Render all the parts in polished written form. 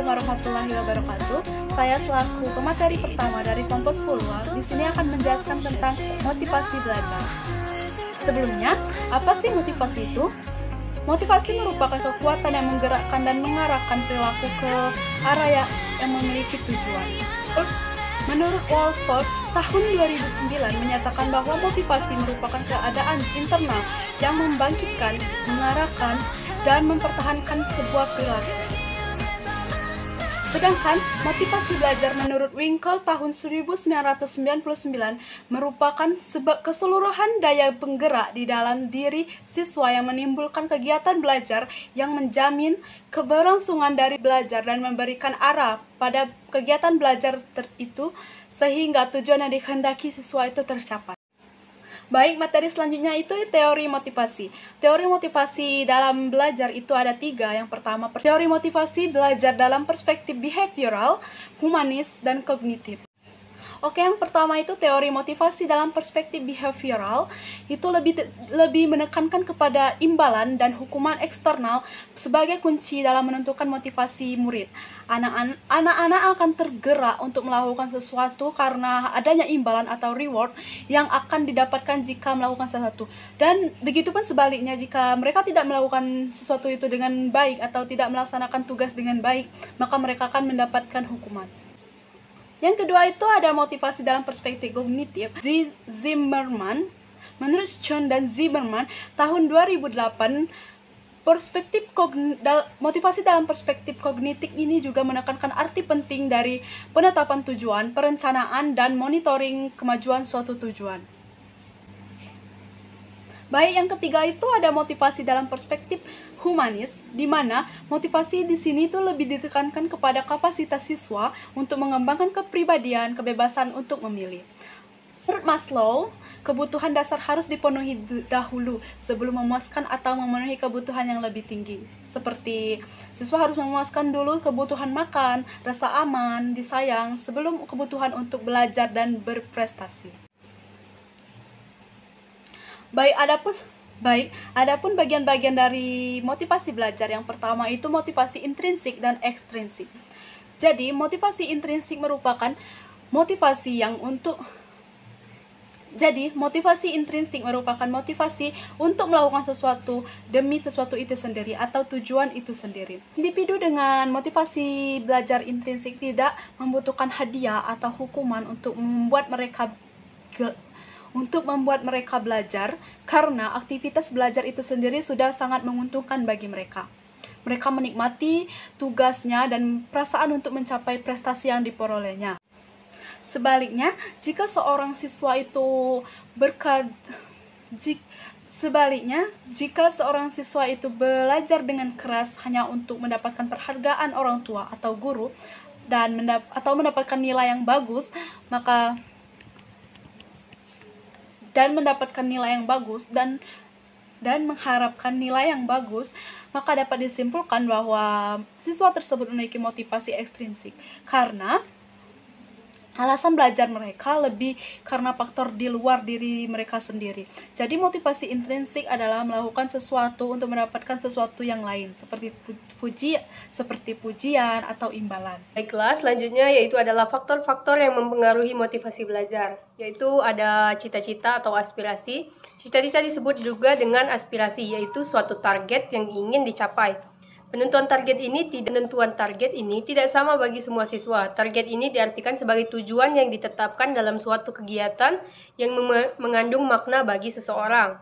warahmatullahi wabarakatuh. Saya selaku pemateri pertama dari kelompok 10 di sini akan menjelaskan tentang motivasi belajar. Sebelumnya, apa sih motivasi itu? Motivasi merupakan kekuatan yang menggerakkan dan mengarahkan perilaku ke arah yang memiliki tujuan. Menurut Walford, tahun 2009 menyatakan bahwa motivasi merupakan keadaan internal yang membangkitkan, mengarahkan, dan mempertahankan sebuah perilaku. Sedangkan motivasi belajar menurut Winkel tahun 1999 merupakan keseluruhan daya penggerak di dalam diri siswa yang menimbulkan kegiatan belajar yang menjamin keberlangsungan dari belajar dan memberikan arah pada kegiatan belajar itu sehingga tujuan yang dikehendaki siswa itu tercapai. Baik, materi selanjutnya itu teori motivasi. Teori motivasi dalam belajar itu ada 3. Yang pertama, teori motivasi belajar dalam perspektif behavioral, humanis, dan kognitif. Oke, yang pertama itu teori motivasi dalam perspektif behavioral itu lebih menekankan kepada imbalan dan hukuman eksternal sebagai kunci dalam menentukan motivasi murid. Anak-anak akan tergerak untuk melakukan sesuatu karena adanya imbalan atau reward yang akan didapatkan jika melakukan sesuatu. Dan begitu pun sebaliknya, jika mereka tidak melakukan sesuatu itu dengan baik atau tidak melaksanakan tugas dengan baik, maka mereka akan mendapatkan hukuman. Yang kedua itu ada motivasi dalam perspektif kognitif. Zimmerman, menurut Schoen dan Zimmerman, tahun 2008, motivasi dalam perspektif kognitif ini juga menekankan arti penting dari penetapan tujuan, perencanaan, dan monitoring kemajuan suatu tujuan. Baik, yang ketiga itu ada motivasi dalam perspektif humanis, di mana motivasi di sini itu lebih ditekankan kepada kapasitas siswa untuk mengembangkan kepribadian, kebebasan untuk memilih. Menurut Maslow, kebutuhan dasar harus dipenuhi dahulu sebelum memuaskan atau memenuhi kebutuhan yang lebih tinggi. Seperti siswa harus memuaskan dulu kebutuhan makan, rasa aman, disayang, sebelum kebutuhan untuk belajar dan berprestasi. Adapun bagian-bagian dari motivasi belajar yang pertama itu motivasi intrinsik dan ekstrinsik. Jadi, motivasi intrinsik merupakan motivasi untuk melakukan sesuatu demi sesuatu itu sendiri atau tujuan itu sendiri. Individu dengan motivasi belajar intrinsik tidak membutuhkan hadiah atau hukuman untuk membuat mereka belajar, karena aktivitas belajar itu sendiri sudah sangat menguntungkan bagi mereka. Mereka menikmati tugasnya dan perasaan untuk mencapai prestasi yang diperolehnya. Sebaliknya, jika seorang siswa belajar dengan keras hanya untuk mendapatkan penghargaan orang tua atau guru atau mendapatkan nilai yang bagus, dan mengharapkan nilai yang bagus, maka dapat disimpulkan bahwa siswa tersebut memiliki motivasi ekstrinsik karena alasan belajar mereka lebih karena faktor di luar diri mereka sendiri. Jadi motivasi intrinsik adalah melakukan sesuatu untuk mendapatkan sesuatu yang lain, seperti pujian atau imbalan. Baiklah, selanjutnya yaitu adalah faktor-faktor yang mempengaruhi motivasi belajar, yaitu ada cita-cita atau aspirasi. Cita-cita disebut juga dengan aspirasi, yaitu suatu target yang ingin dicapai. Penentuan target ini tidak sama bagi semua siswa. Target ini diartikan sebagai tujuan yang ditetapkan dalam suatu kegiatan yang mengandung makna bagi seseorang.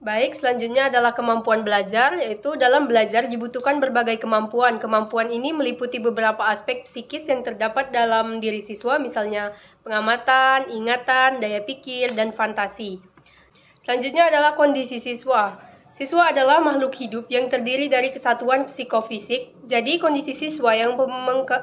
Baik, selanjutnya adalah kemampuan belajar, yaitu dalam belajar dibutuhkan berbagai kemampuan. Kemampuan ini meliputi beberapa aspek psikis yang terdapat dalam diri siswa, misalnya pengamatan, ingatan, daya pikir, dan fantasi. Selanjutnya adalah kondisi siswa. Siswa adalah makhluk hidup yang terdiri dari kesatuan psikofisik. Jadi, kondisi siswa yang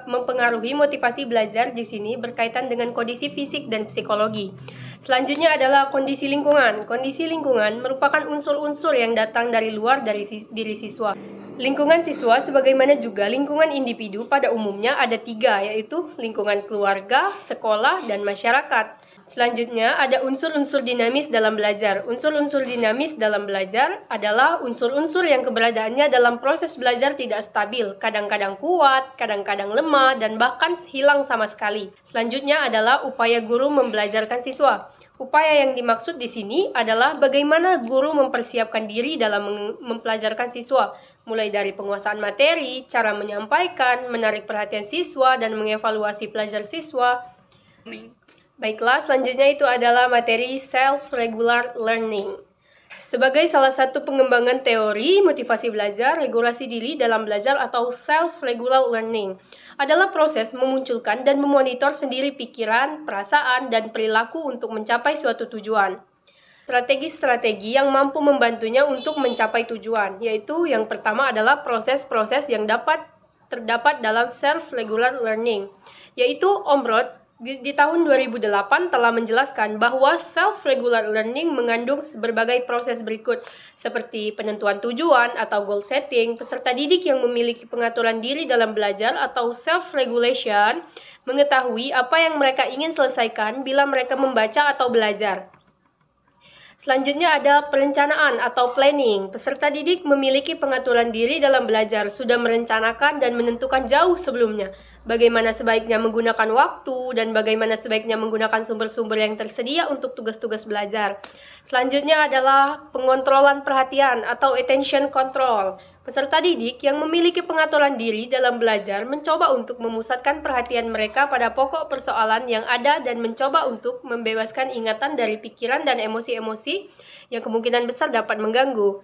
mempengaruhi motivasi belajar di sini berkaitan dengan kondisi fisik dan psikologi. Selanjutnya adalah kondisi lingkungan. Kondisi lingkungan merupakan unsur-unsur yang datang dari luar dari diri siswa. Lingkungan siswa sebagaimana juga lingkungan individu pada umumnya ada 3, yaitu lingkungan keluarga, sekolah, dan masyarakat. Selanjutnya ada unsur-unsur dinamis dalam belajar. Unsur-unsur dinamis dalam belajar adalah unsur-unsur yang keberadaannya dalam proses belajar tidak stabil, kadang-kadang kuat, kadang-kadang lemah, dan bahkan hilang sama sekali. Selanjutnya adalah upaya guru membelajarkan siswa. Upaya yang dimaksud di sini adalah bagaimana guru mempersiapkan diri dalam mempelajarkan siswa, mulai dari penguasaan materi, cara menyampaikan, menarik perhatian siswa, dan mengevaluasi pelajar siswa. Baiklah, selanjutnya itu adalah materi self-regular learning. Sebagai salah satu pengembangan teori motivasi belajar, regulasi diri dalam belajar atau self-regular learning adalah proses memunculkan dan memonitor sendiri pikiran, perasaan, dan perilaku untuk mencapai suatu tujuan. Strategi-strategi yang mampu membantunya untuk mencapai tujuan, yaitu yang pertama adalah proses-proses yang terdapat dalam self-regular learning, yaitu Om Roth di tahun 2008 telah menjelaskan bahwa self-regular learning mengandung berbagai proses berikut, seperti penentuan tujuan atau goal setting. Peserta didik yang memiliki pengaturan diri dalam belajar atau self-regulation mengetahui apa yang mereka ingin selesaikan bila mereka membaca atau belajar. Selanjutnya ada perencanaan atau planning. Peserta didik memiliki pengaturan diri dalam belajar, sudah merencanakan dan menentukan jauh sebelumnya bagaimana sebaiknya menggunakan waktu dan bagaimana sebaiknya menggunakan sumber-sumber yang tersedia untuk tugas-tugas belajar. Selanjutnya adalah pengontrolan perhatian atau attention control. Peserta didik yang memiliki pengaturan diri dalam belajar mencoba untuk memusatkan perhatian mereka pada pokok persoalan yang ada dan mencoba untuk membebaskan ingatan dari pikiran dan emosi-emosi yang kemungkinan besar dapat mengganggu.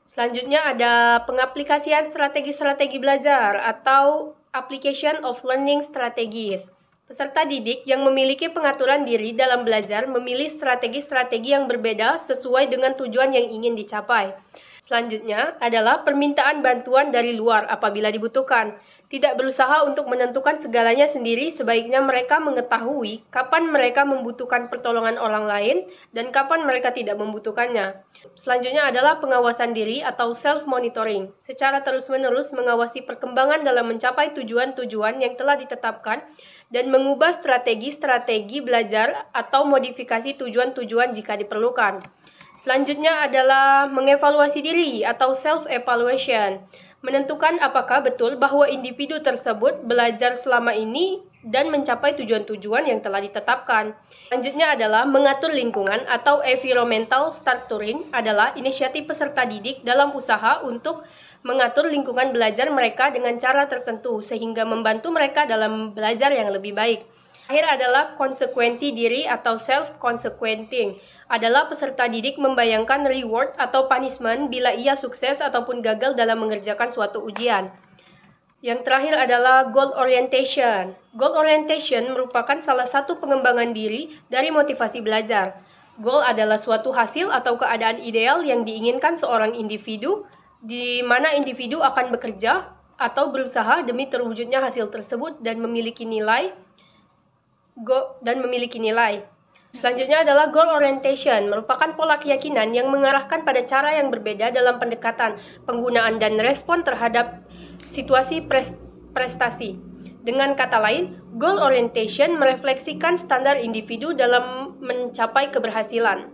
Selanjutnya ada pengaplikasian strategi-strategi belajar atau application of learning strategies. Peserta didik yang memiliki pengaturan diri dalam belajar memilih strategi-strategi yang berbeda sesuai dengan tujuan yang ingin dicapai. Selanjutnya adalah permintaan bantuan dari luar apabila dibutuhkan. Tidak berusaha untuk menentukan segalanya sendiri, sebaiknya mereka mengetahui kapan mereka membutuhkan pertolongan orang lain dan kapan mereka tidak membutuhkannya. Selanjutnya adalah pengawasan diri atau self-monitoring. Secara terus-menerus mengawasi perkembangan dalam mencapai tujuan-tujuan yang telah ditetapkan dan mengubah strategi-strategi belajar atau modifikasi tujuan-tujuan jika diperlukan. Selanjutnya adalah mengevaluasi diri atau self-evaluation. Menentukan apakah betul bahwa individu tersebut belajar selama ini dan mencapai tujuan-tujuan yang telah ditetapkan. Selanjutnya adalah mengatur lingkungan atau environmental structuring adalah inisiatif peserta didik dalam usaha untuk mengatur lingkungan belajar mereka dengan cara tertentu sehingga membantu mereka dalam belajar yang lebih baik. Akhir adalah konsekuensi diri atau self-consequenting. Adalah peserta didik membayangkan reward atau punishment bila ia sukses ataupun gagal dalam mengerjakan suatu ujian. Yang terakhir adalah goal orientation. Goal orientation merupakan salah satu pengembangan diri dari motivasi belajar. Goal adalah suatu hasil atau keadaan ideal yang diinginkan seorang individu, di mana individu akan bekerja atau berusaha demi terwujudnya hasil tersebut dan memiliki nilai. Selanjutnya adalah goal orientation, merupakan pola keyakinan yang mengarahkan pada cara yang berbeda dalam pendekatan, penggunaan dan respon terhadap situasi prestasi. Dengan kata lain, goal orientation merefleksikan standar individu dalam mencapai keberhasilan.